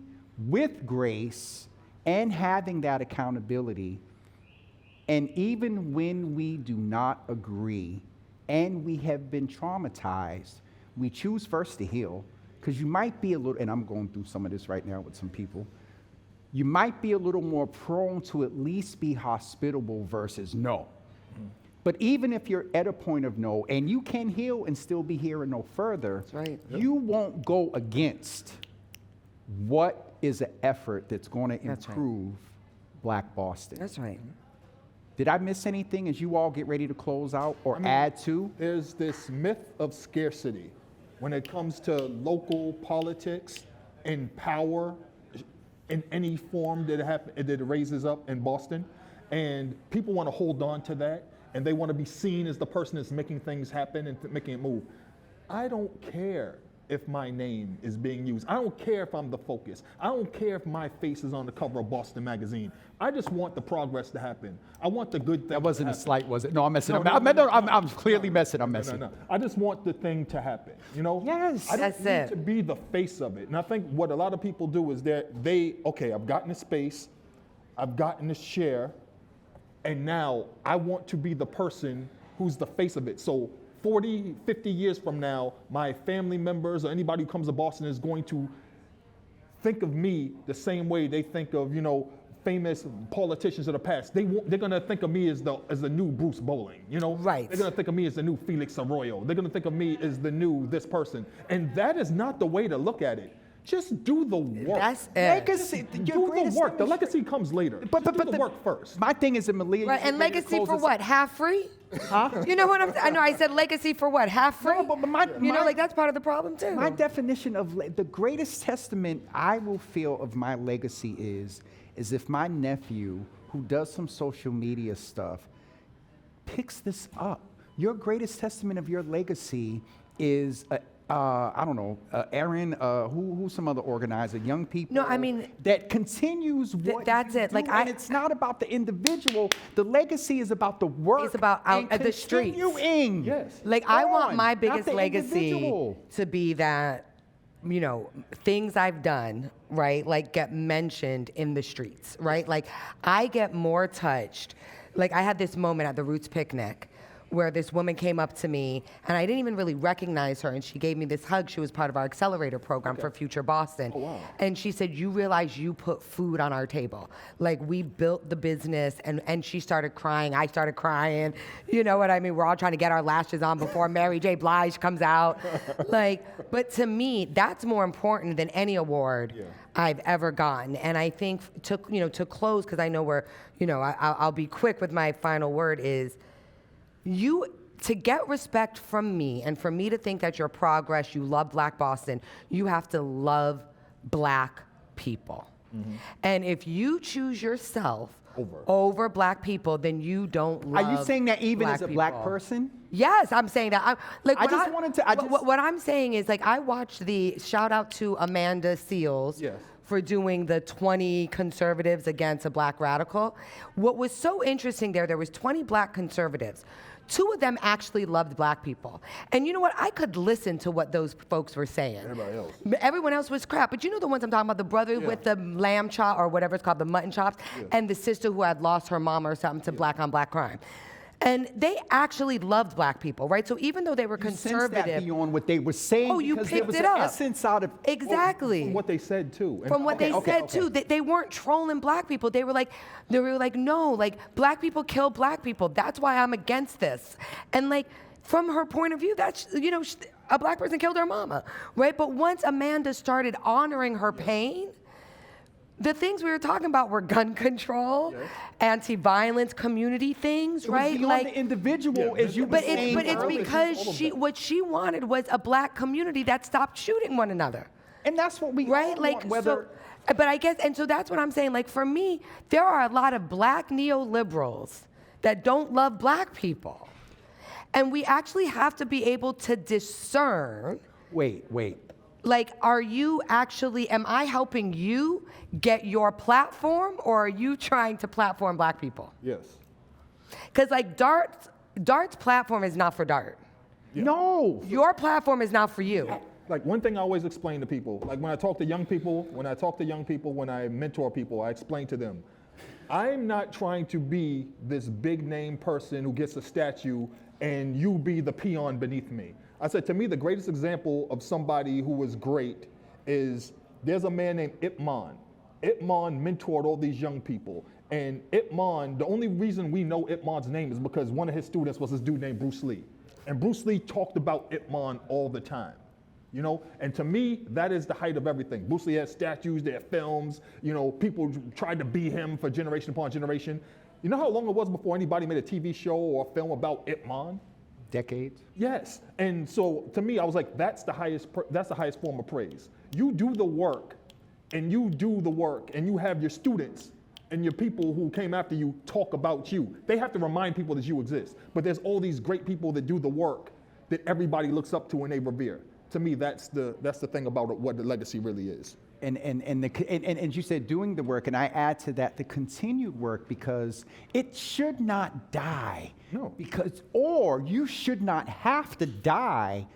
with grace, and having that accountability. And even when we do not agree and we have been traumatized, we choose first to heal, because you might be a little, and I'm going through some of this right now with some people, you might be a little more prone to at least be hospitable versus no. But even if you're at a point of no, and you can heal and still be here and no further, That's right. You won't go against what is an effort that's going to improve Black Boston. That's right. Did I miss anything as you all get ready to close out or add to? There's this myth of scarcity when it comes to local politics and power in any form that it raises up in Boston. And people want to hold on to that, and they want to be seen as the person that's making things happen and making it move. I don't care if my name is being used. I don't care if I'm the focus. I don't care if my face is on the cover of Boston Magazine. I just want the progress to happen. I want the good thing. That wasn't to a happen. slight, was it? No, I'm messing. No, I'm clearly messing. I'm messing. No. I just want the thing to happen. You know? Yes. I don't That's need it. to be the face of it. And I think what a lot of people do is that okay, I've gotten a space, I've gotten this share, and now I want to be the person who's the face of it. So 40, 50 years from now, my family members or anybody who comes to Boston is going to think of me the same way they think of, famous politicians of the past. They're going to think of me as the new Bruce Bowling, Right. They're going to think of me as the new Felix Arroyo. They're going to think of me as the new this person. And that is not the way to look at it. Just do the work. That's it. Legacy. Do the work. The legacy comes later. But do the work first. My thing is, Malia. Right, and legacy for what? Half free? Huh? You know what I know I said legacy for what? Half free? No, but that's part of the problem too. My definition of the greatest testament I will feel of my legacy is if my nephew, who does some social media stuff, picks this up. Your greatest testament of your legacy is, I don't know, Aaron, who's some other organizer, young people. No, I mean, that continues what that's you it. do, Like, and it's not about the individual. The legacy is about the work. It's about out and at the streets. continuing. Yes. Like, I want on, my not biggest the legacy individual. to be that, things I've done, right, like get mentioned in the streets, right? Like, I get more touched. Like, I had this moment at the Roots picnic where this woman came up to me, and I didn't even really recognize her, and she gave me this hug. She was part of our accelerator program for Future Boston. Oh, wow. And she said, you realize you put food on our table. Like, we built the business, and she started crying. I started crying. You know what I mean? We're all trying to get our lashes on before Mary J. Blige comes out. But to me, that's more important than any award I've ever gotten. And I think to close, because I know I'll be quick with my final word is, to get respect from me and for me to think that your progress, you love Black Boston, you have to love Black people. Mm-hmm. And if you choose yourself over Black people, then you don't love Are you saying that even Black as a people. Black person? Yes, I'm saying that. What I'm saying is, like, I watched shout out to Amanda Seals. Yes. For doing the 20 conservatives against a Black radical. What was so interesting there was 20 Black conservatives. 2 of them actually loved Black people. And you know what? I could listen to what those folks were saying. Everybody else. Everyone else was crap. But you know the ones I'm talking about, the brother with the lamb chop, or whatever it's called, the mutton chops, and the sister who had lost her mom or something to Black on Black crime. And they actually loved Black people, right? So even though they were conservative, sensed that beyond what they were saying. Oh, you because picked there was it an up. essence out of exactly. From what they said too. From what they said too, they weren't trolling Black people. They were like, no, like, Black people kill Black people. That's why I'm against this. And like, from her point of view, that's a Black person killed her mama, right? But once Amanda started honoring her pain. The things we were talking about were gun control, anti-violence, community things, right? Beyond like the individual, as you were but saying it's earlier. because what she wanted was a Black community that stopped shooting one another. And that's what we Right? all Like, want, whether... but I guess, and so that's what I'm saying. Like, for me, there are a lot of Black neoliberals that don't love Black people. And we actually have to be able to discern. Wait. Like, am I helping you get your platform, or are you trying to platform Black people? Yes. Because, like, Dart's platform is not for Dart. Yeah. No. Your platform is not for you. Like, one thing I always explain to people, like when I talk to young people, when I mentor people, I explain to them, I'm not trying to be this big name person who gets a statue and you be the peon beneath me. I said, to me, the greatest example of somebody who was great is there's a man named Ip Man. Ip Man mentored all these young people. And Ip Man, the only reason we know Ip Man's name is because one of his students was this dude named Bruce Lee. And Bruce Lee talked about Ip Man all the time. And to me, that is the height of everything. Bruce Lee had statues, they had films, people tried to be him for generation upon generation. You know how long it was before anybody made a TV show or a film about Ip Man? Decades. Yes, and so to me, I was like, that's the highest form of praise. You do the work, and you have your students and your people who came after you talk about you. They have to remind people that you exist. But there's all these great people that do the work that everybody looks up to and they revere. To me, that's the thing about what the legacy really is. And you said doing the work, and I add to that the continued work, because it should not die. No. Or you should not have to die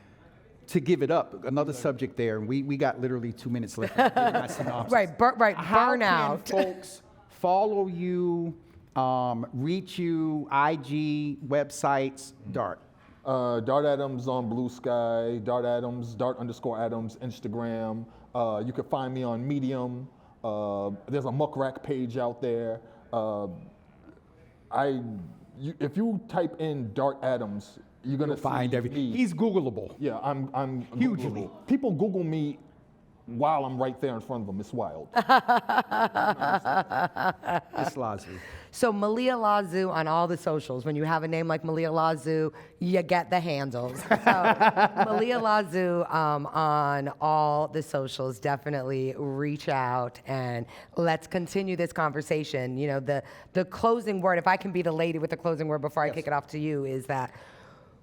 to give it up. Another subject there, and we got literally 2 minutes left. Right, How burnout. can folks follow you, reach you, IG, websites, Dart? Dart Adams on Blue Sky, Dart Adams, Dart_Adams, Instagram. You can find me on Medium. There's a Muckrack page out there. If you type in Dart Adams, you're gonna find everything. me. He's Googleable. Yeah, I'm Hugely. Googleable. People Google me while I'm right there in front of them. It's wild. It's Lazu. So Malia Lazu on all the socials. When you have a name like Malia Lazu, you get the handles. So Malia Lazu on all the socials. Definitely reach out and let's continue this conversation. The closing word, if I can be the lady with the closing word before I kick it off to you, is that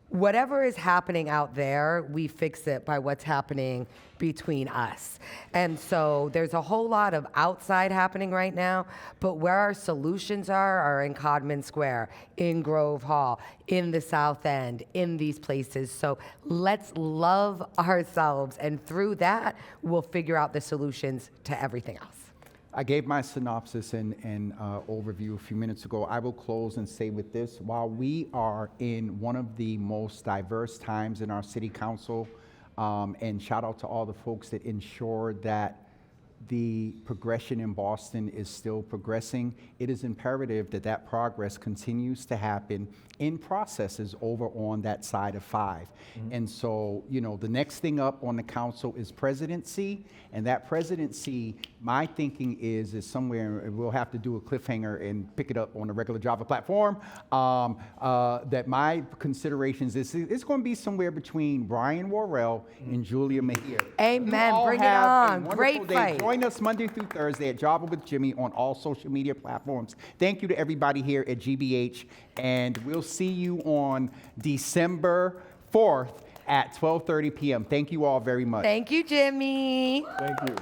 whatever is happening out there, we fix it by what's happening between us. And so there's a whole lot of outside happening right now, but where our solutions are in Codman Square, in Grove Hall, in the South End, in these places. So let's love ourselves, and through that, we'll figure out the solutions to everything else. I gave my synopsis and overview a few minutes ago. I will close and say with this, while we are in one of the most diverse times in our city council, and shout out to all the folks that ensure that the progression in Boston is still progressing, it is imperative that that progress continues to happen in processes over on that side of 5. And so, you know, the next thing up on the council is presidency, and that presidency, my thinking is somewhere, and we'll have to do a cliffhanger and pick it up on a regular Java platform, that my considerations is it's going to be somewhere between Brian Worrell and Julia Mejia. Amen. You all Bring it have a on. wonderful Great day. fight. Join us Monday through Thursday at Java with Jimmy on all social media platforms. Thank you to everybody here at GBH, and we'll see you on December 4th at 12:30 p.m. Thank you all very much. Thank you, Jimmy. Thank you.